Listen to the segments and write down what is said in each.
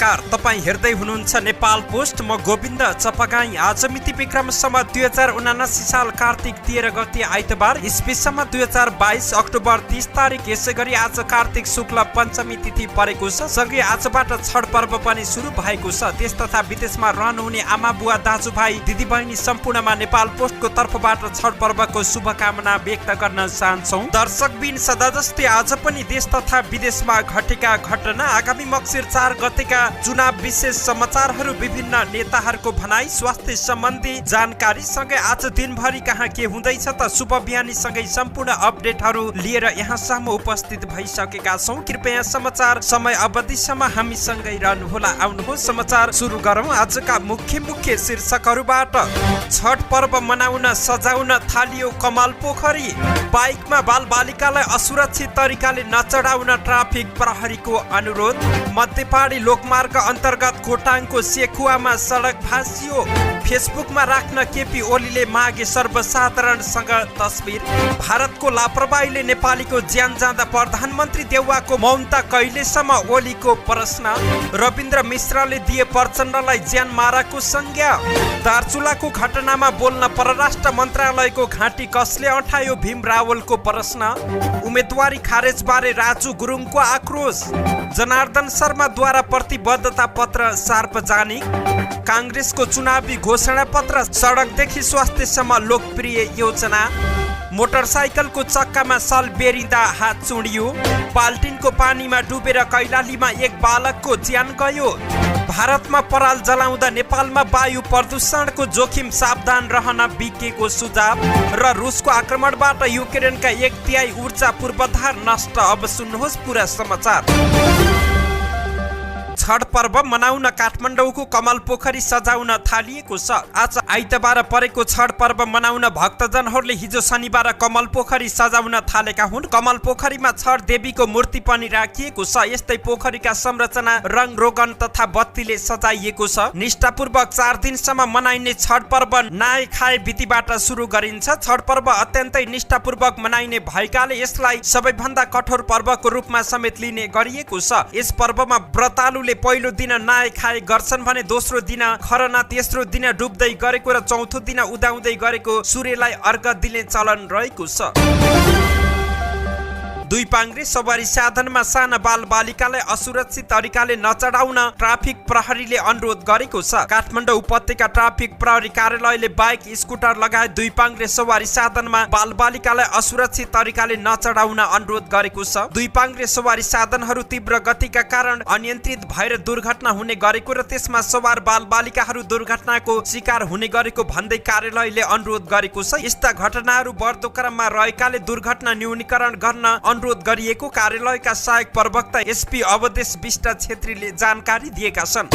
नमस्कार, तपाईँ हेर्दै हुनुहुन्छ नेपाल पोस्ट। म गोविन्द चपगाई। आज मिति विक्रमसम्म 2079 साल कार्तिक 13 गते आइतबार, इस्वीसम्म 2022 अक्टोबर 30 तारिक। यसै गरी आज कार्तिक शुक्ल पञ्चमी तिथि परेको छ। सँगै आजबाट छठ पर्व पनि सुरु भएको छ। देश तथा विदेशमा रहनुहुने आमा बुवा दाजुभाइ दिदीबहिनी सम्पूर्णमा नेपाल पोस्टको तर्फबाट छठ पर्वको शुभकामना व्यक्त गर्न चाहन्छौँ। दर्शकबिन सदा जस्तै आज पनि देश तथा विदेशमा घटेका घटना, आगामी मक्सिर 4 गतेका चुनाव विशेष समाचारहरू, विभिन्न नेताहरूको भनाई, स्वास्थ्य सम्बन्धी जानकारी सँगै आज दिनभरि कहाँ के हुँदैछ त शुभ बिहानी सँगै सम्पूर्ण अपडेटहरू लिएर यहाँसम्म उपस्थित भइसकेका छौँ। कृपया समाचार समय अवधिसम्म हामीसँगै रहनुहोला। आउनुहोस् समाचार सुरु गरौँ। आजका मुख्य शीर्षकहरूबाट। छठ पर्व मनाउन सजाउन थालियो कमल पोखरी। बाइकमा बालबालिकालाई असुरक्षित तरिकाले नचढाउन ट्राफिक प्रहरीको अनुरोध। मध्यपहाडी लोकमार्ग अन्तर्गत खोटाङको सेखुवामा सडक भासियो। फेसबुकमा राख्न केपी ओलीले मागे सर्वसाधारणसँग तस्बिर। भारतको लापरवाहीले नेपालीको ज्यान जाँदा प्रधानमन्त्री देउवाको मौनता कहिलेसम्म, ओलीको प्रश्न। रविन्द्र मिश्रले दिए प्रचण्डलाई ज्यान माराको संज्ञा। दार्चुलाको घटनामा बोल्न परराष्ट्र मन्त्रालयको घाँटी कसले अँठायो, भीम रावलको प्रश्न। उम्मेदवारी खारेजबारे राजु गुरुङको आक्रोश। जनार्दन शर्माद्वारा प्रतिबद्धता पत्र सार्वजनिक। काङ्ग्रेसको चुनावी घोषणा पत्र, सडकदेखि स्वास्थ्यसम्म लोकप्रिय योजना। मोटरसाइकलको चक्कामा सल बेरिँदा हात चुडियो। बाल्टिनको पानीमा डुबेर कैलालीमा एक बालकको ज्यान गयो। भारतमा पराल जलाउँदा नेपालमा वायु प्रदूषणको जोखिम, सावधान रहन बिकेको सुझाव। र रुसको आक्रमणबाट युक्रेनका 1/3 ऊर्जा पूर्वाधार नष्ट। अब सुन्नुहोस् पुरा समाचार। छठ पर्व मनाउन काठमाडौँको कमल पोखरी सजाउन थालिएको छ। आज आइतबार परेको छठ पर्व मनाउन भक्तजनहरूले हिजो शनिबार कमल पोखरी सजाउन थालेका हुन्। कमल पोखरीमा छठ देवीको मूर्ति पनि राखिएको छ। यस्तै पोखरीका संरचना रङ रोगन तथा बत्तीले सजाइएको छ। निष्ठापूर्वक 4 दिनसम्म मनाइने छठ पर्व नहाए खाए बितिबाट सुरु गरिन्छ। छठ पर्व अत्यन्तै निष्ठापूर्वक मनाइने भएकाले यसलाई सबैभन्दा कठोर पर्वको रूपमा समेत लिने गरिएको छ। यस पर्वमा व्रतालुले पहिलो दिन नहाए खाए गर्छन् भने दोस्रो दिन खरना, तेस्रो दिन डुब्दै गरेको र चौथो दिन उदाउँदै गरेको सूर्यलाई अर्घ दिने चलन रहेको छ। दुई पाङ्ग्रे सवारी साधनमा साना बाल बालिकालाई असुरक्षित तरिकाले नचढाउन ट्राफिक प्रहरीले अनुरोध गरेको छ। काठमाडौँ उपत्यका ट्राफिक प्रहरी कार्यालयले बाइक, स्कुटर लगायत दुई पाङ्ग्रे सवारी साधनमा बाल बालिकालाई असुरक्षित तरिकाले नचढाउन अनुरोध गरेको छ। दुई पाङ्ग्रे सवारी साधनहरू तीव्र गतिका कारण अनियन्त्रित भएर दुर्घटना हुने गरेको र त्यसमा सवार बाल बालिकाहरू दुर्घटनाको शिकार हुने गरेको भन्दै कार्यालयले अनुरोध गरेको छ। यस्ता घटनाहरू बढ्दो क्रममा रहेकाले दुर्घटना न्यूनीकरण गर्न अनुरोध गरिएको कार्यालयका सहायक प्रवक्ता एसपी अवधेश विष्ट छेत्रीले जानकारी दिएका छन्।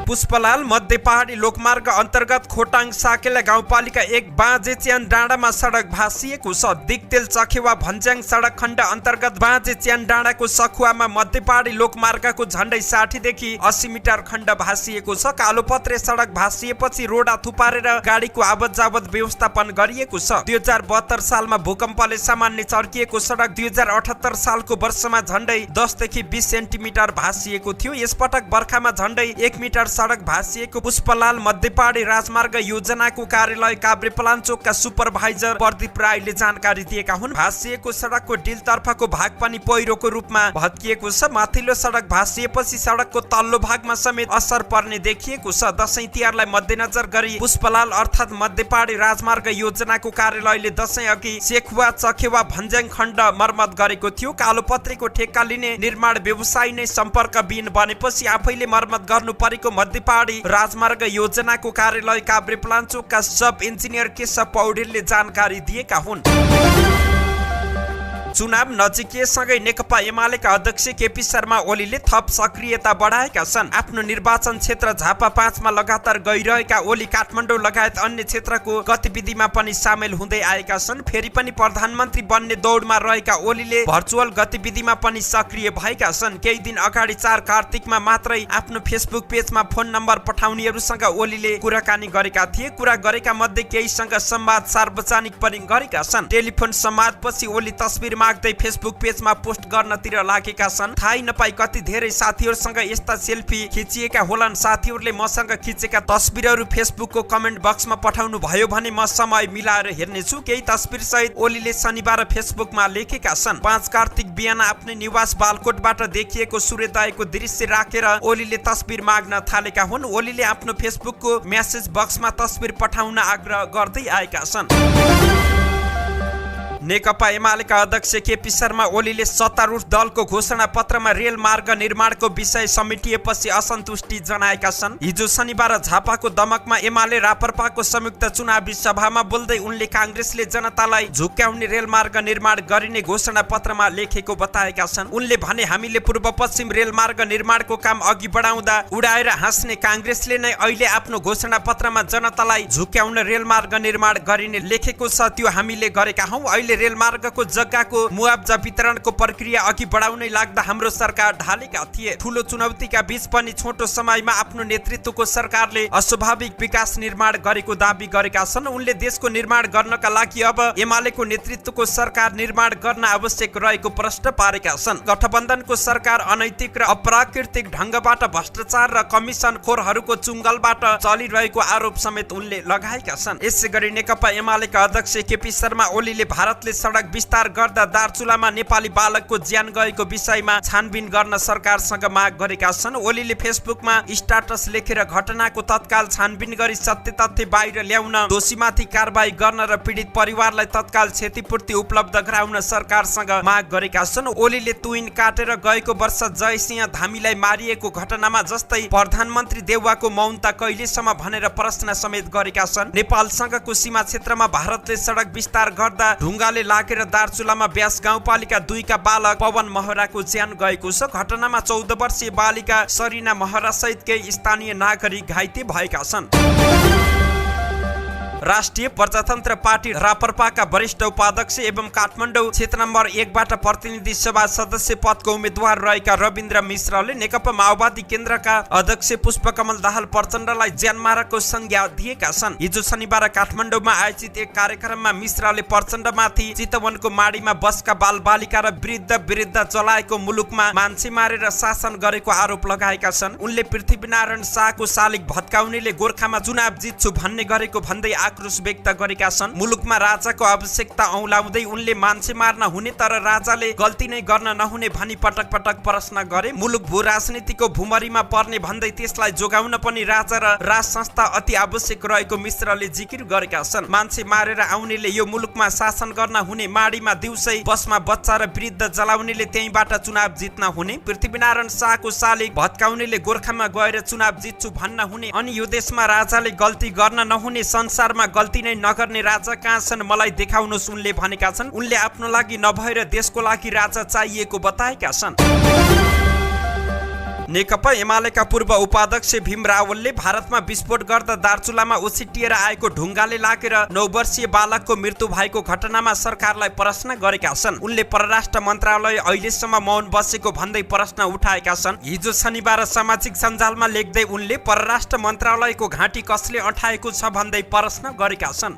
पुष्पलाल मध्यपहाडी लोकमार्ग अन्तर्गत खोटाङ साकेला गाउँपालिका 1 बाँझेच्यान डाँडामा सडक भासिएको छ। दिगतेल चखेवा भन्ज्याङ सडक खण्ड अन्तर्गत बाँझेच्यान डाँडाको सखुवामा मध्यपहाडी लोकमार्गको झण्डै 60 देखि 80 मिटर खण्ड भासिएको छ। कालोपत्रे सडक भासिएपछि रोडा थुपारेर गाडीको आवत जावत व्यवस्थापन गरिएको छ। 2072 सालमा भूकम्पले सामान्य चर्किएको सडक 2078 सालको वर्षमा झण्डै 10 देखि 20 सेन्टिमिटर भासिएको थियो। यसपटक बर्खामा झण्डै 1 मिटर सडक भासिएको पुष्पलाल मध्यपहाडी राजमार्ग योजनाको कार्यालय काभ्रेपलाञ्चोकका सुपरभाइजर प्रदीप राईले जानकारी दिएका हुन्। भासिएको सडकको डिलतर्फको भाग पनि पहिरोको रूपमा भत्किएको छ। माथिल्लो सडक भासिएपछि सडकको तल्लो भागमा समेत असर पर्ने देखिएको छ। दशैं तिहारलाई मध्यनजर गरी पुष्पलाल अर्थात् मध्यपहाडी राजमार्ग योजनाको कार्यालयले दशैं अघि सेखुवा चखेवा भन्ज्याङ खण्ड मर्मत गरेको थियो। कालोपत्रेको ठेक्का लिने निर्माण व्यवसायी नै सम्पर्कविहीन बनेपछि आफैले मर्मत गर्नु परेको मध्यपहाडी राजमार्ग योजनाको कार्यालय काभ्रेपलाञ्चोकका सब इन्जिनियर केशव पौडेलले जानकारी दिएका हुन्। चुनाव नजिकिएसँगै नेकपा एमालेका अध्यक्ष केपी शर्मा ओलीले थप सक्रियता बढाएका छन्। आफ्नो निर्वाचन क्षेत्र झापा 5 मा लगातार गइरहेका ओली काठमाडौँ लगायत अन्य क्षेत्रको गतिविधिमा पनि सामेल हुँदै आएका छन्। फेरि पनि प्रधानमन्त्री बन्ने दौडमा रहेका ओलीले भर्चुअल गतिविधिमा पनि सक्रिय भएका छन्। केही दिन अगाडि 4 कार्तिकमा मात्रै आफ्नो फेसबुक पेजमा फोन नम्बर पठाउनेहरूसँग ओलीले कुराकानी गरेका थिए। कुरा गरेका मध्ये केहीसँग संवाद सार्वजनिक पनि गरेका छन्। टेलिफोन संवादपछि ओली तस्बिरमा माग्दै फेसबुक पेजमा पोस्ट गर्नतिर लागेका छन्। थाहै नपाई कति धेरै साथीहरूसँग यस्ता सेल्फी खिचिएका होलान्। साथीहरूले मसँग खिचेका तस्बिरहरू फेसबुकको कमेन्ट बक्समा पठाउनु भयो भने म समय मिलाएर हेर्नेछु। केही तस्बिर सहित ओलीले शनिबार फेसबुकमा लेखेका छन्। 5 कार्तिक बिहान आफ्नै निवास बालकोटबाट देखिएको सूर्योदयको दृश्य राखेर ओलीले तस्बिर माग्न थालेका हुन्। ओलीले आफ्नो फेसबुकको मेसेज बक्समा तस्बिर पठाउन आग्रह गर्दै आएका छन्। नेकपा एमालेका अध्यक्ष केपी शर्मा ओलीले सत्तारूढ दलको घोषणा पत्रमा रेल मार्ग निर्माणको विषय समेटिएपछि असन्तुष्टि जनाएका छन्। हिजो शनिबार झापाको दमकमा एमाले राप्रपाको संयुक्त चुनावी सभामा बोल्दै उनले कांग्रेसले जनतालाई झुक्क्याउने रेलमार्ग निर्माण गरिने घोषणा पत्रमा लेखेको बताएका छन्। उनले भने हामीले पूर्व पश्चिम रेलमार्ग निर्माणको काम अघि बढाउँदा उडाएर हाँस्ने कांग्रेसले नै अहिले आफ्नो घोषणा पत्रमा जनतालाई झुक्क्याउन रेलमार्ग निर्माण गरिने लेखेको छ। त्यो हामीले गरेका हौं। अहिले रेलमार्गको जग्गाको मुआब्जा वितरणको प्रक्रिया अघि बढाउनै लाग्दा हाम्रो सरकार ढालेका थिए। ठूलो चुनौतीका बीच पनि छोटो समयमा आफ्नो नेतृत्वको सरकारले अस्वाभाविक विकास निर्माण गरेको दाबी गरेका छन्। उनले देशको निर्माण गर्नका लागि अब एमालेको नेतृत्वको सरकार निर्माण गर्न आवश्यक रहेको प्रश्न पारेका छन्। गठबन्धनको सरकार अनैतिक र अप्राकृतिक ढंगबाट भ्रष्टाचार र कमिसन खोरहरूको चुङ्गलबाट चलिरहेको आरोप समेत उनले लगाएका छन्। यसैगरी नेकपा एमालेका अध्यक्ष केपी शर्मा ओलीले भारतले सडक विस्तार गर्दा दार्चुलामा नेपाली बालकको ज्यान गएको विषयमा छानबिन गर्न सरकारसँग माग गरेका छन्। ओलीले फेसबुकमा स्ट्याटस लेखेर घटनाको तत्काल छानबिन गरी सत्य तथ्य बाहिर ल्याउन, दोषीमाथि कारबाही गर्न र पीडित परिवारलाई तत्काल क्षतिपूर्ति उपलब्ध गराउन सरकारसँग माग गरेका छन्। ओलीले तुइन काटेर गएको वर्ष जयसिंह धामीलाई मारिएको घटनामा जस्तै प्रधानमन्त्री देउवाको मौनता कहिलेसम्म भनेर प्रश्न समेत गरेका छन्। नेपालसँगको सीमा क्षेत्रमा भारतले सडक विस्तार गर्दा ढुङ्गाले लागेर दार्चुलामा ब्यास गाउँपालिका 2 का बालक पवन महराको ज्यान गएको छ। घटनामा 14 वर्षीय बालिका सरिना महरा सहित केही स्थानीय नागरिक घाइते भएका छन्। राष्ट्रिय प्रजातन्त्र पार्टी राप्रपाका वरिष्ठ उपाध्यक्ष एवं काठमाडौँ क्षेत्र नम्बर 1 बाट प्रतिनिधि सभा सदस्य पदको उम्मेद्वार रहेका रविन्द्र मिश्रले नेकपा माओवादी केन्द्रका अध्यक्ष पुष्पकमल दाहाल प्रचण्डलाई ज्यानमाराको संज्ञा दिएका छन्। हिजो शनिबार काठमाडौँमा आयोजित एक कार्यक्रममा मिश्रले प्रचण्डमाथि चितवनको माडीमा बसका बालबालिका र वृद्ध चलाएको मुलुकमा मान्छे मारेर शासन गरेको आरोप लगाएका छन्। उनले पृथ्वीनारायण शाहको शालिग भत्काउनेले गोर्खामा चुनाव जित्छु भन्ने गरेको भन्दै आक्रोश व्यक्त गरेका छन्। मुलुकमा राजाको आवश्यकता औलाउँदै उनले मान्छे मार्न हुने तर राजाले गल्ती नै गर्न नहुने भनी पटक पटक प्रश्न गरे। मुलुक भू राजनीतिको भूमरीमा पर्ने भन्दै त्यसलाई जोगाउन पनि राजा र राज संस्था अति आवश्यक रहेको मिश्रले जिकिर गरेका छन्। मान्छे मारेर आउनेले यो मुलुकमा शासन गर्न हुने, माडीमा दिउँसै बसमा बच्चा र वृद्ध जलाउनेले त्यहीबाट चुनाव जित्न हुने, पृथ्वीनारायण शाहको शालिग भत्काउनेले गोर्खामा गएर चुनाव जित्छु भन्न हुने, अनि यो देशमा राजाले गल्ती गर्न नहुने, संसारमा गल्ती नै नगर्ने राजा कहाँ छन् मलाई देखाउनुहोस् उनले भनेका छन्। उनले आफ्नो लागि नभएर देशको लागि राजा चाहिएको बताएका छन्। नेकपा एमालेका पूर्व उपाध्यक्ष भीम रावलले भारतमा विस्फोट गर्दा दार्चुलामा उछिटिएर आएको ढुङ्गाले लागेर 9 वर्षीय बालकको मृत्यु भएको घटनामा सरकारलाई प्रश्न गरेका छन्। उनले परराष्ट्र मन्त्रालय अहिलेसम्म मौन बसेको भन्दै प्रश्न उठाएका छन्। हिजो शनिबार सामाजिक सञ्जालमा लेख्दै उनले परराष्ट्र मन्त्रालयको घाँटी कसले अठाएको छ भन्दै प्रश्न गरेका छन्।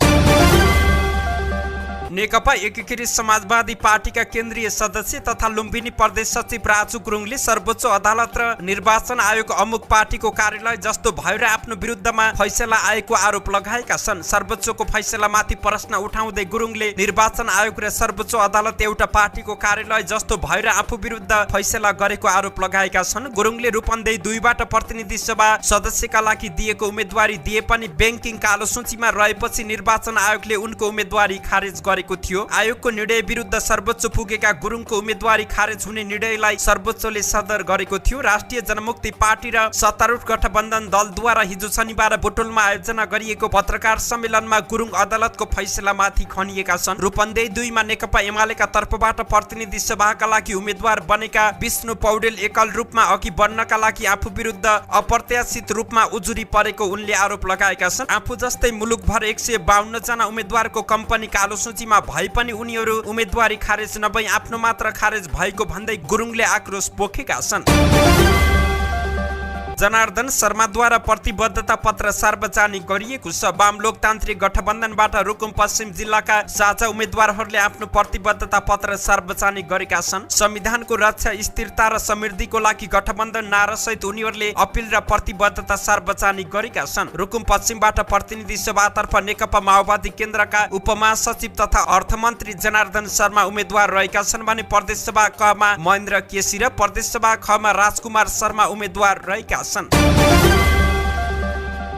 नेकपा एकीकृत समाजवादी पार्टीका केन्द्रीय सदस्य तथा लुम्बिनी प्रदेश सचिव राजु गुरुङले सर्वोच्च अदालत र निर्वाचन आयोग अमुक पार्टीको कार्यालय जस्तो भयो र आफ्नो विरुद्धमा फैसला आएको आरोप लगाएका छन्। सर्वोच्चको फैसलामाथि प्रश्न उठाउँदै गुरुङले निर्वाचन आयोग र सर्वोच्च अदालत एउटा पार्टीको कार्यालय जस्तो भयो र आफू विरुद्ध फैसला गरेको आरोप लगाएका छन्। गुरुङले रूपन्देही 2 बाट प्रतिनिधि सभा सदस्यका लागि दिएको उम्मेदवारी दिए पनि ब्याङ्किङ कालो सूचीमा रहेपछि निर्वाचन आयोगले उनको उम्मेदवारी खारेज गरेको थियो। आयोगको निर्णय विरुद्ध सर्वोच्च पुगेका गुरुङको उम्मेदवारी खारेज हुने निर्णयलाई सर्वोच्चले सदर गरेको थियो। राष्ट्रिय जनमुक्ति पार्टी र सत्तारूढ गठबन्धन दलद्वारा हिजो शनिबार बुटोलमा आयोजना गरिएको पत्रकार सम्मेलनमा गुरुङ अदालतको फैसलामाथि खनिएका छन्। रूपन्देही 2 मा नेकपा एमालेका तर्फबाट प्रतिनिधि सभाका लागि उम्मेद्वार बनेका विष्णु पौडेल एकल रूपमा अघि बढ्नका लागि आफू विरुद्ध अप्रत्याशित रूपमा उजुरी परेको उनले आरोप लगाएका छन्। आफू जस्तै मुलुकभर 152 जना उम्मेद्वारको कम्पनी कालो सूचीमा भए पनि उनीहरू उम्मेदवारी खारेज नभई आफ्नो मात्र खारेज भएको भन्दै गुरुङले आक्रोश पोखेका छन्। जनार्दन शर्माद्वारा प्रतिबद्धता पत्र सार्वजनिक गरिएको छ। वाम लोकतान्त्रिक गठबन्धनबाट रुकुम पश्चिम जिल्लाका साझा उम्मेद्वारहरूले आफ्नो प्रतिबद्धता पत्र सार्वजनिक गरेका छन्। संविधानको रक्षा, स्थिरता र समृद्धिको लागि गठबन्धन नारासहित उनीहरूले अपिल र प्रतिबद्धता सार्वजनिक गरेका छन्। रुकुम पश्चिमबाट प्रतिनिधि सभातर्फ नेकपा माओवादी केन्द्रका उपमहासचिव तथा अर्थमन्त्री जनार्दन शर्मा उम्मेद्वार रहेका छन् भने प्रदेश सभा कमा महेन्द्र केसी र प्रदेश सभा खमा राजकुमार शर्मा उम्मेद्वार रहेका छन्।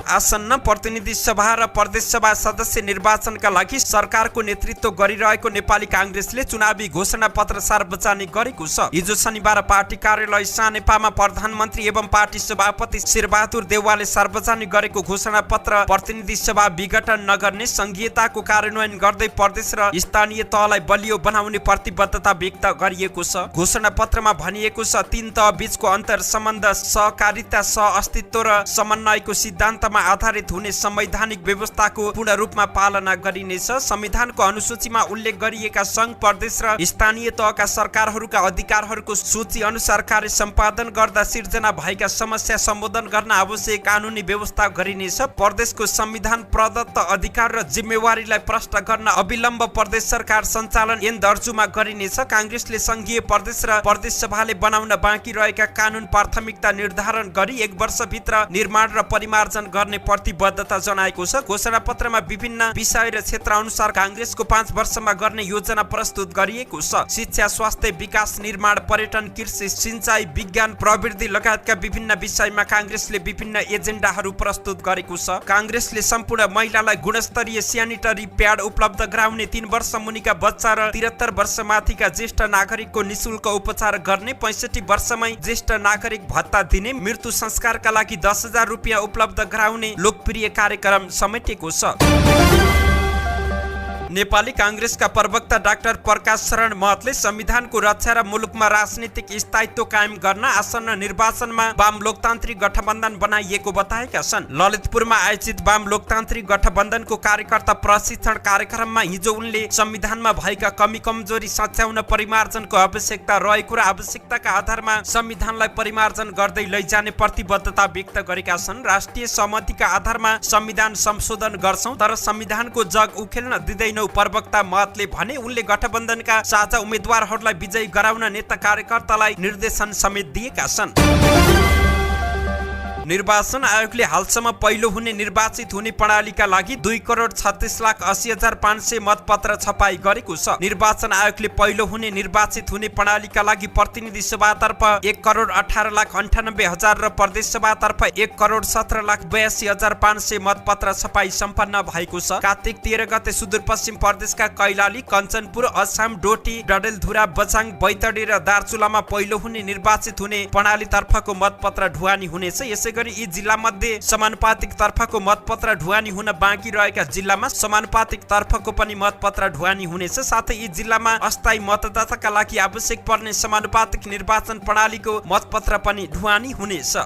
आसन्न प्रतिनिधि सभा र प्रदेश सभा सदस्य निर्वाचनका लागि सरकारको नेतृत्व गरिरहेको नेपाली कांग्रेसले चुनावी घोषणा पत्र सार्वजनिक गरेको छ। हिजो शनिबार पार्टी कार्यालय सानेपामा प्रधानमन्त्री एवं पार्टी सभापति शेरबहादुर देउवाले सार्वजनिक गरेको घोषणा पत्र प्रतिनिधि सभा विघटन नगर्ने, संघीयताको कार्यान्वयन गर्दै प्रदेश र स्थानीय तहलाई बलियो बनाउने प्रतिबद्धता व्यक्त गरिएको छ। घोषणा पत्रमा भनिएको छ, 3 तह बीचको अन्तर सम्बन्ध, सहकारिता, सहअस्तित्व र समन्वयको सिद्धान्तमा आधारित हुने संवैधानिक व्यवस्थाको पूर्ण रूपमा पालना गरिनेछ। संविधानको अनुसूचीमा उल्लेख गरिएका संघ, प्रदेश र स्थानीय तहका सरकारहरूका अधिकारहरूको सूची अनुसार कार्य सम्पादन गर्दा सिर्जना भएका समस्या सम्बोधन गर्न आवश्यक कानुनी व्यवस्था गरिनेछ। प्रदेशको संविधान प्रदत्त अधिकार र जिम्मेवारीलाई प्रष्ट गर्न अविलम्ब प्रदेश सरकार सञ्चालन ऐन दर्जुमा गरिनेछ। कांग्रेसले संघीय प्रदेश र प्रदेश सभाले बनाउन बाँकी रहेका कानुन प्राथमिकता निर्धारण गरी 1 वर्षभित्र निर्माण र परिमार्जन गर्ने प्रतिबद्धता जनाएको छ। घोषणा पत्रमा विभिन्न विषय र क्षेत्र अनुसार कांग्रेसको 5 वर्षमा गर्ने योजना प्रस्तुत गरिएको छ। शिक्षा, स्वास्थ्य, विकास, निर्माण, पर्यटन, कृषि, सिंचाई, विज्ञान, प्रविधि लगायतका विभिन्न विषयमा कांग्रेसले विभिन्न एजेन्डाहरू प्रस्तुत गरेको छ। कांग्रेसले सम्पूर्ण महिलालाई गुणस्तरीय स्यानिटरी प्याड उपलब्ध गराउने, 3 वर्ष मुनिका बच्चा र 73 वर्ष माथिका ज्येष्ठ नागरिकको निशुल्क उपचार गर्ने, 65 वर्षमै ज्येष्ठ नागरिक भत्ता दिने, मृत्यु संस्कारका लागि 10,000 रुपियाँ उपलब्ध गराउने लोकप्रिय कार्यक्रम समेटेको छ। नेपाली कांग्रेसका प्रवक्ता डाक्टर प्रकाश शरण महतले संविधानको रक्षा र मुलुकमा राजनीतिक स्थायित्व कायम गर्न आसन्न निर्वाचनमा वाम लोकतान्त्रिक गठबन्धन बनाइएको बताएका छन्। ललितपुरमा आयोजित वाम लोकतान्त्रिक गठबन्धनको कार्यकर्ता प्रशिक्षण कार्यक्रममा हिजो उनले संविधानमा भएका कमी कमजोरी सच्याउन परिमार्जनको आवश्यकता रहेको र आवश्यकताका आधारमा संविधानलाई परिमार्जन गर्दै लैजाने प्रतिबद्धता व्यक्त गरेका छन्। राष्ट्रिय सहमतिका आधारमा संविधान संशोधन गर्छौं, तर संविधानको जग उखेल्न दिँदैन प्रवक्ता महतले भने। उनले गठबन्धनका साझा उम्मेद्वारहरूलाई विजयी गराउन नेता कार्यकर्तालाई निर्देशन समेत दिएका छन्। निर्वाचन आयोगले हालसम्म पहिलो हुने निर्वाचित हुने प्रणालीका लागि 2,36,80,500 मतपत्र छपाई गरेको छ। निर्वाचन आयोगले पहिलो हुने निर्वाचित हुने प्रणालीका लागि प्रतिनिधि सभातर्फ 1,18,98,000 र प्रदेश सभातर्फ 1,17,82,500 मतपत्र छपाई सम्पन्न भएको छ। कार्तिक 13 गते सुदूरपश्चिम प्रदेशका कैलाली, कञ्चनपुर, अछाम, डोटी, डडेलधुरा, बझाङ, बैतडी र दार्चुलामा पहिलो हुने निर्वाचित हुने प्रणालीतर्फको मतपत्र ढुवानी हुनेछ। यसै गरी यी जिल्लामध्ये समानुपातिक तर्फको मतपत्र ढुवानी हुन बाँकी रहेका जिल्लामा समानुपातिक तर्फको पनि मतपत्र ढुवानी हुनेछ। साथै यी जिल्लामा अस्थायी मतदाताका लागि आवश्यक पर्ने समानुपातिक निर्वाचन प्रणालीको मतपत्र पनि ढुवानी हुनेछ।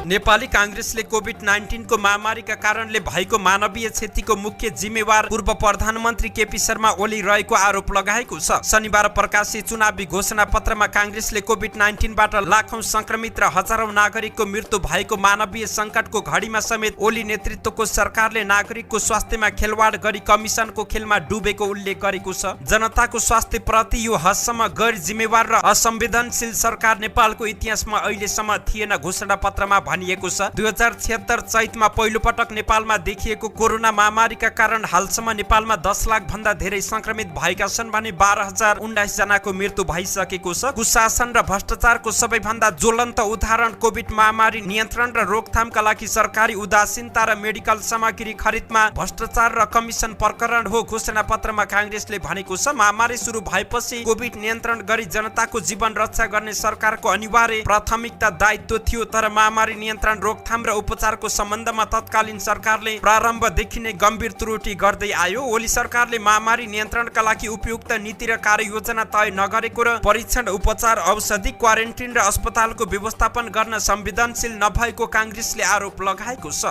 नेपाली कांग्रेसले कोभिड-19 को महामारीका कारणले भएको मानवीय क्षतिको मुख्य जिम्मेवार पूर्व प्रधानमन्त्री केपी शर्मा ओली रहेको आरोप लगाएको छ। शनिबार प्रकाशित चुनावी घोषणा पत्रमा कांग्रेसले कोभिड-19 बाट लाखौं संक्रमित र हजारौं नागरिकको मृत्यु भएको मानवीय संकटको घडीमा समेत ओली नेतृत्वको सरकारले नागरिकको स्वास्थ्यमा खेलवाड गरी कमिसनको खेलमा डुबेको उल्लेख गरेको छ। जनताको स्वास्थ्य प्रति यो हदसम्म गैर जिम्मेवार र असंवेदनशील सरकार नेपालको इतिहासमा अहिलेसम्म थिएन, घोषणा पत्रमा भनिएको छ। 2076 चैतमा पहिलो पटक नेपालमा देखिएको कोरोना महामारीका कारण हालसम्म नेपालमा 10 लाख भन्दा धेरै संक्रमित भएका छन् भने 12,019 जनाको मृत्यु भइसकेको छ। कुशासन र भ्रष्टाचारको सबैभन्दा ज्वलन्त उदाहरण कोभिड महामारी नियन्त्रण र रोकथामका लागि सरकारी उदासीनता र मेडिकल सामग्री खरिदमा भ्रष्टाचार र कमिसन प्रकरण हो, घोषणा पत्रमा कांग्रेसले भनेको छ। महामारी सुरु भएपछि कोभिड नियन्त्रण गरी जनताको जीवन रक्षा गर्ने सरकारको अनिवार्य प्राथमिकता दायित्व थियो, तर महामारी नियन्त्रण, रोकथाम र उपचारको सम्बन्धमा तत्कालीन सरकारले प्रारम्भदेखि नै गम्भीर त्रुटि गर्दै आयो। ओली सरकारले महामारी नियन्त्रणका लागि उपयुक्त नीति र कार्ययोजना तय नगरेको र परीक्षण, उपचार, औषधि, क्वारेन्टिन र अस्पतालको व्यवस्थापन गर्न संवेदनशील नभएको कांग्रेसले आरोप लगाएको छ।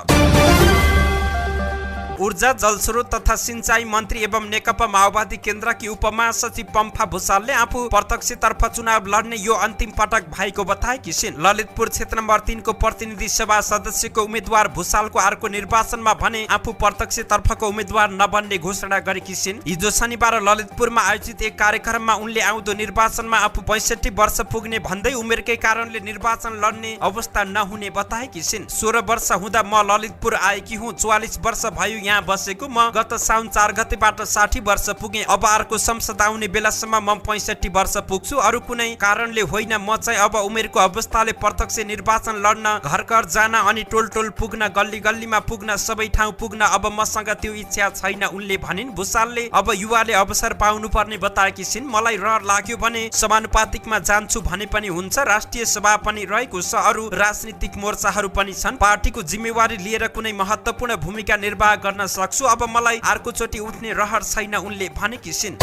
ऊर्जा जलस्रोत तथा सिंचाई मन्त्री एवं नेकपा माओवादी केन्द्रकी उपमहासचिव पम्फा भूषालले आफू प्रत्यक्षतर्फ चुनाव लड्ने यो अन्तिम पटक भएको बताएकी छिन्। ललितपुर क्षेत्र नम्बर 3 को प्रतिनिधि सभा सदस्यको उम्मेद्वार भूषालको अर्को निर्वाचनमा भने आफू प्रत्यक्षतर्फको उम्मेद्वार नबन्ने घोषणा गरेकी छिन्। हिजो शनिबार ललितपुरमा आयोजित एक कार्यक्रममा उनले आउँदो निर्वाचनमा आफू 65 वर्ष पुग्ने भन्दै उमेरकै कारणले निर्वाचन लड्ने अवस्था नहुने बताएकी छिन्। 16 वर्ष हुँदा म ललितपुर आएकी हुँ, 44 वर्ष भयो यहाँ बसेको, म गत साउन 4 गतेबाट 60 वर्ष पुगे, अब अर्को संसद आउने बेलासम्म म 65 वर्ष पुग्छु, अरू कुनै कारणले होइन। म चाहिँ अब उमेरको अवस्थाले प्रत्यक्ष निर्वाचन लड्न, घर घर जान अनि टोल टोल पुग्न, गल्ली गल्लीमा पुग्न, सबै ठाउँ पुग्न अब मसँग त्यो इच्छा छैन उनले भनिन्। भूषालले अब युवाले अवसर पाउनु पर्ने बताएकी छिन्। मलाई रहर लाग्यो भने समानुपातिकमा जान्छु भने पनि हुन्छ, राष्ट्रिय सभा पनि रहेको छ, अरू राजनीतिक मोर्चाहरू पनि छन्, पार्टीको जिम्मेवारी लिएर कुनै महत्त्वपूर्ण भूमिका निर्वाह गर्न सक्छु, अब मलाई अर्कोचोटि उठ्ने रहर छैन उनले भनेकी छिन्।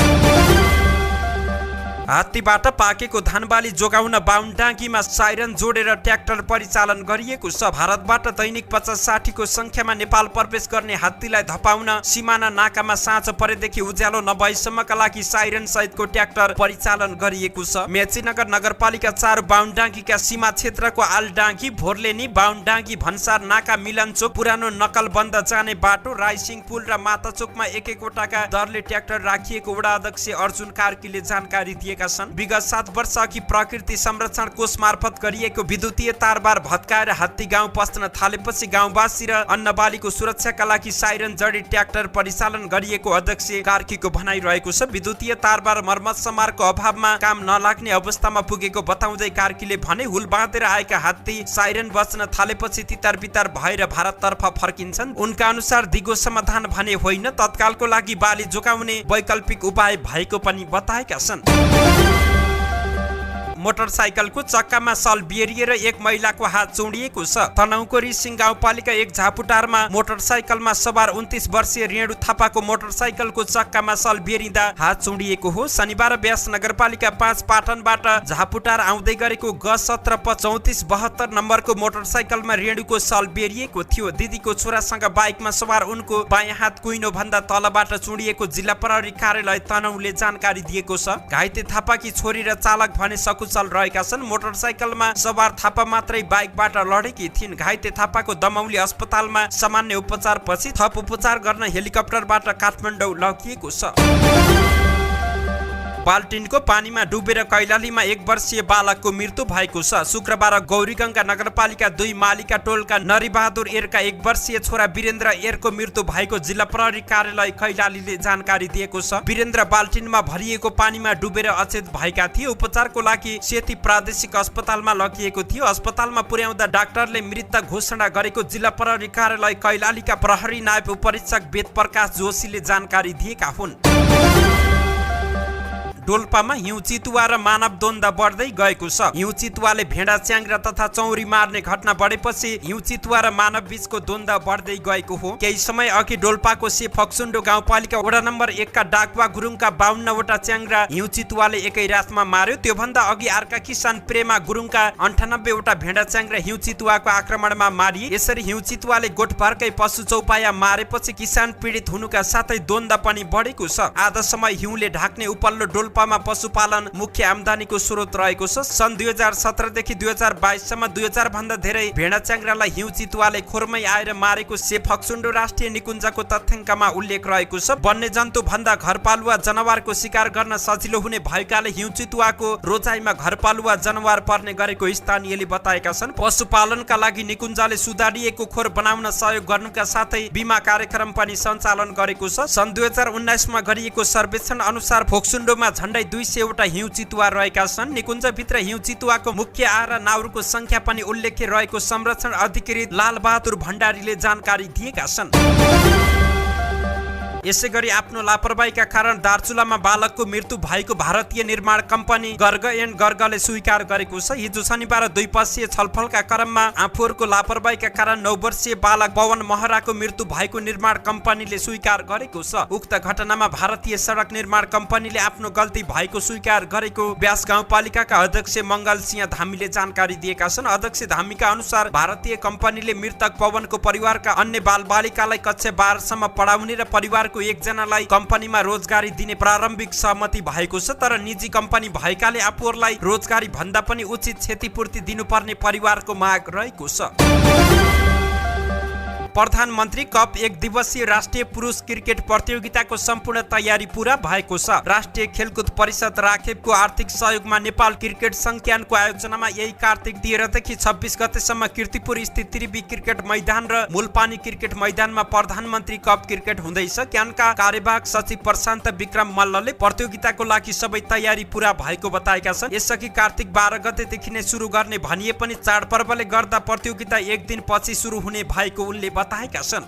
हात्तीबाट पाकेको धानबाली जोगाउन बाहुनडाँगीमा साइरन जोडेर ट्र्याक्टर परिचालन गरिएको छ। भारतबाट दैनिक 50-60 को संख्यामा नेपाल प्रवेश गर्ने हात्तीलाई धपाउन सिमाना नाकामा साँझ परेदेखि उज्यालो नभएसम्मका लागि साइरन सहितको ट्र्याक्टर परिचालन गरिएको छ। मेचीनगर नगरपालिका 4 बाहुनडाँगीका सीमा क्षेत्रको आलडाँगी, भोरलेनी, बाहुनडाँगी, भन्सार नाका, मिलनचोक, पुरानो नकलबन्द जाने बाटो, राईसिंह पुल र माताचोकमा एक एकवटाका दरले ट्र्याक्टर राखिएको वडा अध्यक्ष अर्जुन कार्कीले जानकारी दिए। विगत 7 वर्ष अघि प्रकृति संरक्षण कोष मार्फत गरिएको विद्युतीय तारबार भत्काएर हात्ती गाउँ पस्न थालेपछि गाउँवासी र अन्नबालीको सुरक्षाका लागि साइरन जडी ट्र्याक्टर परिचालन गरिएको अध्यक्ष कार्कीको भनाइरहेको छ। विद्युतीय तारबार मर्मत समारको अभावमा काम नलाग्ने अवस्थामा पुगेको बताउँदै कार्कीले भने हुल बाँधेर आएका हात्ती साइरन बज्न थालेपछि तितार बितार भएर भारततर्फ फर्किन्छन्। उनका अनुसार दिगो समाधान भने होइन, तत्कालको लागि बाली जोगाउने वैकल्पिक उपाय भएको पनि बताएका छन्। मोटरसाइकलको चक्कामा सल बेरिएर एक महिलाको हात चुडिएको छ। तनहुँको रिसिङ गाउँपालिका 1 झापुटारमा मोटरसाइकलमा सवार 29 वर्षीय रेणु थापाको मोटरसाइकलको चक्कामा सल बेरिँदा हात चुडिएको हो। शनिबार व्यास नगरपालिका 5 पाटनबाट झापुटार आउँदै गरेको ग 17 3472 नम्बरको मोटरसाइकलमा रेणुको सल बेरिएको थियो। दिदीको छोरासँग बाइकमा सवार उनको बायाँ हात कुइनो भन्दा तलबाट चुडिएको जिल्ला प्रहरी कार्यालय तनहुँले जानकारी दिएको छ। घाइते थापाकी छोरी र चालक भने सकुशल रहेका छन्। मोटरसाइकलमा सवार थापा मात्रै बाइकबाट लडेकी थिइन्। घाइते थापाको दमौली अस्पतालमा सामान्य उपचारपछि थप उपचार गर्न हेलिकप्टरबाट काठमाडौँ लगिएको छ। बाल्टिनको पानीमा डुबेर कैलालीमा 1 वर्षीय बालकको मृत्यु भएको छ। शुक्रबार गौरीगंगा नगरपालिका 2 मालिका टोलका नरिबहादुर एरका 1 वर्षीय छोरा वीरेन्द्र एरको मृत्यु भएको जिल्ला प्रहरी कार्यालय कैलालीले जानकारी दिएको छ। वीरेन्द्र बाल्टिनमा भरिएको पानीमा डुबेर अचेत भएका थिए। उपचारको लागि सेती प्रादेशिक अस्पतालमा लगिएको थियो। अस्पतालमा पुर्याउँदा डाक्टरले मृत घोषणा गरेको जिल्ला प्रहरी कार्यालय कैलालीका प्रहरी नायब उपरीक्षक वेद प्रकाश जोशीले जानकारी दिएका हुन्। डोल्पामा हिउँ चितुवा र मानव द्वन्द बढ्दै गएको छ। हिउँ चितुवाले भेडा च्याङ्ग्रा तथा चौरी मार्ने घटना बढेपछि हिउँ चितुवा र मानव बीचको द्वन्द बढ्दै गएको हो। केही समय अघि डोल्पाको सेफक्सुन्डो गाउँपालिका वडा नम्बर 1 का डाकुवा गुरुङका 52 वटा च्याङ्ग्रा हिउँ चितुवाले एकै रातमा मार्यो। त्योभन्दा अघि अर्का किसान प्रेमा गुरुङका 98 वटा भेडा च्याङ्ग्रा हिउँ चितुवाको आक्रमणमा मारिए। यसरी हिउँ चितुवाले गोठभरकै पशु चौपाया मारेपछि किसान पीडित हुनुका साथै द्वन्द पनि बढेको छ। आधा समय हिउँले ढाक्ने उपल्लो डोल्पामा पशुपालन मुख्य आम्दानीको स्रोत रहेको छ। सन् 2017 देखि 2022 सम्म 2000 भन्दा धेरै भेडा च्याङ्ग्रालाई हिउँ चितुवाले खोरमै आएर मारेको सेफक्सुन्डो राष्ट्रिय निकुञ्जको तथ्याङ्कमा उल्लेख रहेको छ। वन्यजन्तु भन्दा घरपालुवा जनावरको शिकार गर्न सजिलो हुने भएकाले हिउँ चितुवाको रोजाइमा घरपालुवा जनावर पर्ने गरेको स्थानीयले बताएका छन्। पशुपालनका लागि निकुञ्जले सुधारिएको खोर बनाउन सहयोग गर्नुका साथै बीमा कार्यक्रम पनि सञ्चालन गरेको छ। सन् 2019 मा गरिएको सर्वेक्षण अनुसार फोक्सुन्डोमा झण्डै 200 वटा हिउँ चितुवा रहेका छन्। निकुञ्जभित्र हिउँ चितुवाको मुख्य आहार र नाउरको संख्या पनि उल्लेख्य रहेको संरक्षण अधिकृत लालबहादुर भण्डारीले जानकारी दिएका छन्। यसैगरी आफ्नो लापरवाहीका कारण दार्चुलामा बालकको मृत्यु भएको भारतीय निर्माण कम्पनी गर्ग एन्ड गर्गले स्वीकार गरेको छ। हिजो शनिबार द्विपक्षीय छलफलका क्रममा आफूहरूको लापरवाहीका कारण 9 वर्षीय बालक पवन महराको मृत्यु भएको निर्माण कम्पनीले स्वीकार गरेको छ। उक्त घटनामा भारतीय सडक निर्माण कम्पनीले आफ्नो गल्ती भएको स्वीकार गरेको व्यास गाउँपालिकाका अध्यक्ष मंगल सिंह धामीले जानकारी दिएका छन्। अध्यक्ष धामीका अनुसार भारतीय कम्पनीले मृतक पवनको परिवारका अन्य बालबालिकालाई कक्षा 12 सम्म पढाउने र परिवारको एकजनालाई कम्पनीमा रोजगारी दिने प्रारम्भिक सहमति भएको छ। तर निजी कम्पनी भएकाले आफूहरूलाई रोजगारी भन्दा पनि उचित क्षतिपूर्ति दिनुपर्ने परिवारको माग रहेको छ। प्रधानमन्त्री कप 1 दिवसीय राष्ट्रिय पुरुष क्रिकेट प्रतियोगिताको सम्पूर्ण तयारी पूरा भएको छ। राष्ट्रिय खेलकुद परिषद राखेपको आर्थिक सहयोगमा नेपाल क्रिकेट संज्ञानको आयोजनामा यही कार्तिक 13 देखि 26 गतेसम्म कीर्तिपुर स्थित त्रिवी क्रिकेट मैदान र मूलपानी क्रिकेट मैदानमा प्रधानमन्त्री कप क्रिकेट हुँदैछ। क्यानका कार्यवाहक सचिव प्रशान्त विक्रम मल्लले प्रतियोगिताको लागि सबै तयारी पूरा भएको बताएका छन्। यसअघि कार्तिक 12 गतेदेखि नै सुरु गर्ने भनिए पनि चाडपर्वले गर्दा प्रतियोगिता एक दिन पछि सुरु हुने भएको उनले बताएका छन्।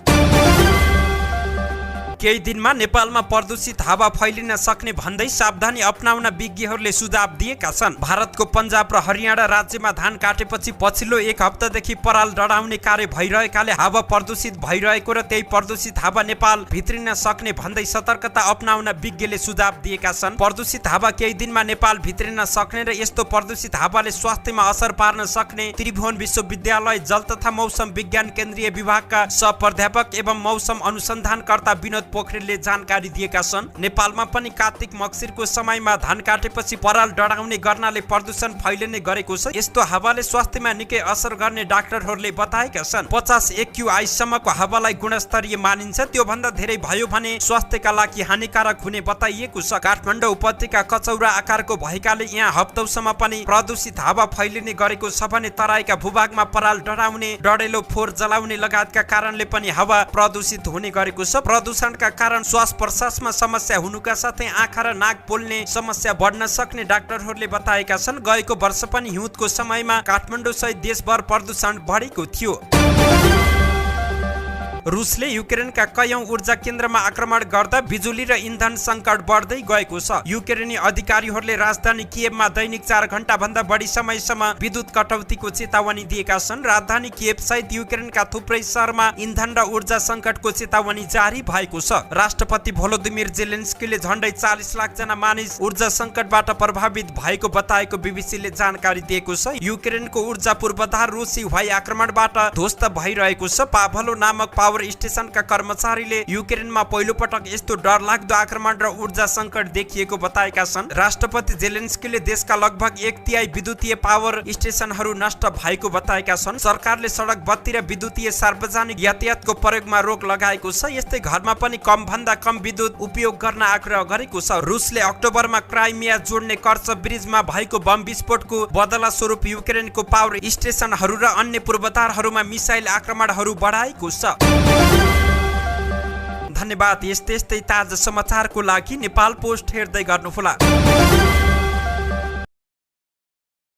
केही दिनमा नेपालमा प्रदूषित हावा फैलिन सक्ने भन्दै सावधानी अपनाउन विज्ञहरूले सुझाव दिएका छन्। भारतको पन्जाब र हरियाणा राज्यमा धान काटेपछि पछिल्लो 1 हप्तादेखि पराल डढाउने कार्य भइरहेकाले हावा प्रदूषित भइरहेको र त्यही प्रदूषित हावा नेपाल भित्रिन सक्ने भन्दै सतर्कता अपनाउन विज्ञले सुझाव दिएका छन्। प्रदूषित हावा केही दिनमा नेपाल भित्रिन सक्ने र यस्तो प्रदूषित हावाले स्वास्थ्यमा असर पार्न सक्ने त्रिभुवन विश्वविद्यालय जल तथा मौसम विज्ञान केन्द्रीय विभागका सहप्राध्यापक एवं मौसम अनुसन्धानकर्ता विनोद पोखरेलले जानकारी दिएका छन्। नेपालमा पनि कार्तिक मक्सिरको समयमा धान काटेपछि पराल डढाउने गर्नाले प्रदूषण फैलिने गरेको छ। यस्तो हावाले स्वास्थ्यमा निकै असर गर्ने डाक्टरहरूले बताएका छन्। 50 AQI सम्मको हावालाई गुणस्तरीय मानिन्छ। त्यो भन्दा धेरै भयो भने स्वास्थ्यका लागि हानिकारक हुने बताइएको छ। काठमाडौँ उपत्यका कचौरा आकारको भएकाले यहाँ हप्तौसम्म पनि प्रदूषित हावा फैलिने गरेको छ भने तराईका भूभागमा पराल डढाउने, डढेलो फोहोर जलाउने लगायतका कारणले पनि हावा प्रदूषित हुने गरेको छ। प्रदूषण कारण श्वास प्रश्वासमा समस्या हुनुका साथै आँखा र नाक पोल्ने समस्या बढ्न सक्ने डाक्टरहरूले बताएका छन्। गएको वर्ष पनि हिउँदको समयमा काठमाडौँ सहित देशभर प्रदूषण बढेको थियो। रुसले युक्रेनका कयौं ऊर्जा केन्द्रमा आक्रमण गर्दा बिजुली र इन्धन संकट बढ्दै गएको छ। युक्रेनी अधिकारीहरूले राजधानी किएभमा दैनिक 4 घण्टा भन्दा बढी समयसम्म विद्युत कटौतीको चेतावनी दिएका छन्। राजधानी किएभ सहित युक्रेनका थुप्रै शहरमा इन्धन र ऊर्जा संकटको चेतावनी जारी भएको छ। राष्ट्रपति भोलोदिमिर जेलेन्स्कीले झण्डै 40 लाख जना मानिस ऊर्जा संकटबाट प्रभावित भएको बताएको बीबीसीले जानकारी दिएको छ। युक्रेनको ऊर्जा पूर्वाधार रुसी हवाई आक्रमणबाट ध्वस्त भइरहेको छ। पाभलो नामक पावर स्टेशनका कर्मचारीले युक्रेनमा पहिलो पटक यस्तो डरलाग्दो आक्रमण र ऊर्जा संकट देखिएको बताएका छन्। राष्ट्रपति जेलेन्स्कीले देशका लगभग 1/3 विद्युतीय पावर स्टेशनहरू नष्ट भएको बताएका छन्। सरकारले सडक बत्ती र विद्युतीय सार्वजनिक यातायातको प्रयोगमा रोक लगाएको छ। यस्तै घरमा पनि कम भन्दा कम विद्युत उपयोग गर्न आग्रह गरेको छ। रुसले अक्टोबरमा क्राइमिया जोड्ने कर्च ब्रिजमा भएको बम विस्फोटको बदला स्वरूप युक्रेनको पावर स्टेशनहरू र अन्य पूर्वाधारहरूमा मिसाइल आक्रमणहरू बढाएको छ। धन्यवाद। यस्तै ताजा समाचारको लागि नेपाल पोस्ट हेर्दै गर्नुहोला।